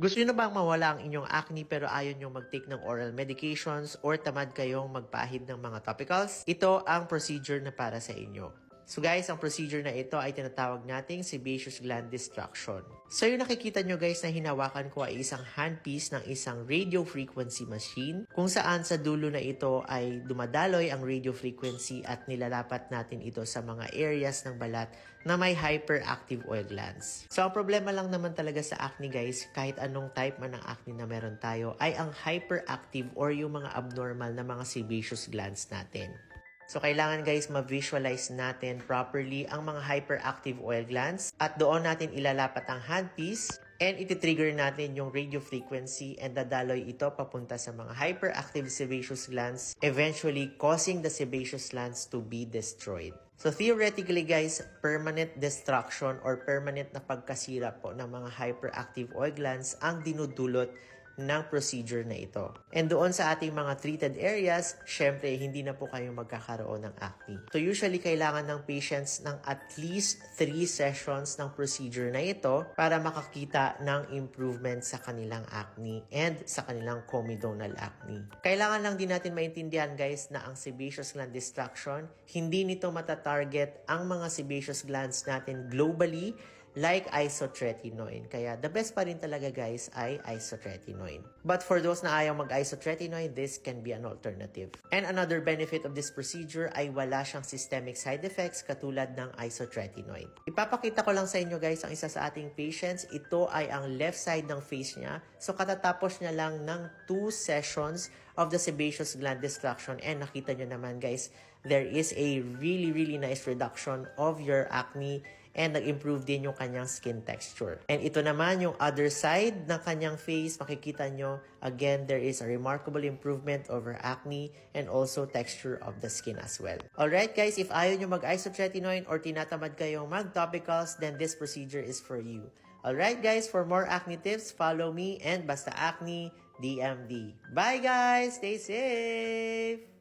Gusto nyo na bang mawala ang inyong acne pero ayaw nyo mag-take ng oral medications or tamad kayong magpahid ng mga topicals? Ito ang procedure na para sa inyo. So guys, ang procedure na ito ay tinatawag nating sebaceous gland destruction. So yung nakikita nyo guys na hinawakan ko ay isang handpiece ng isang radio frequency machine kung saan sa dulo na ito ay dumadaloy ang radio frequency at nilalapat natin ito sa mga areas ng balat na may hyperactive oil glands. So ang problema lang naman talaga sa acne guys, kahit anong type man ng acne na meron tayo, ay ang hyperactive or yung mga abnormal na mga sebaceous glands natin. So, kailangan guys ma-visualize natin properly ang mga hyperactive oil glands at doon natin ilalapat ang handpiece and iti-trigger natin yung radio frequency and dadaloy ito papunta sa mga hyperactive sebaceous glands, eventually causing the sebaceous glands to be destroyed. So, theoretically guys, permanent destruction or permanent na pagkasira po ng mga hyperactive oil glands ang dinudulot ng procedure na ito. And doon sa ating mga treated areas, syempre, hindi na po kayo magkakaroon ng acne. So usually, kailangan ng patients ng at least 3 sessions ng procedure na ito para makakita ng improvement sa kanilang acne and sa kanilang comedonal acne. Kailangan lang din natin maintindihan guys na ang sebaceous gland destruction, hindi nito matatarget ang mga sebaceous glands natin globally like isotretinoin. Kaya the best pa rin talaga guys ay isotretinoin. But for those na ayaw mag-isotretinoin, this can be an alternative. And another benefit of this procedure ay wala siyang systemic side effects katulad ng isotretinoin. Ipapakita ko lang sa inyo guys ang isa sa ating patients. Ito ay ang left side ng face niya. So katatapos niya lang ng 2 sessions of the sebaceous gland destruction and nakita nyo naman guys, there is a really nice reduction of your acne and nag-improve din yung kanyang skin texture. And ito naman yung other side ng kanyang face, makikita nyo, again, there is a remarkable improvement over acne and also texture of the skin as well. Alright guys, if ayaw nyo mag-isotretinoin or tinatamad kayong mag-topicals, then this procedure is for you. Alright guys, for more acne tips, follow me and Basta Acne DMD. Bye guys! Stay safe!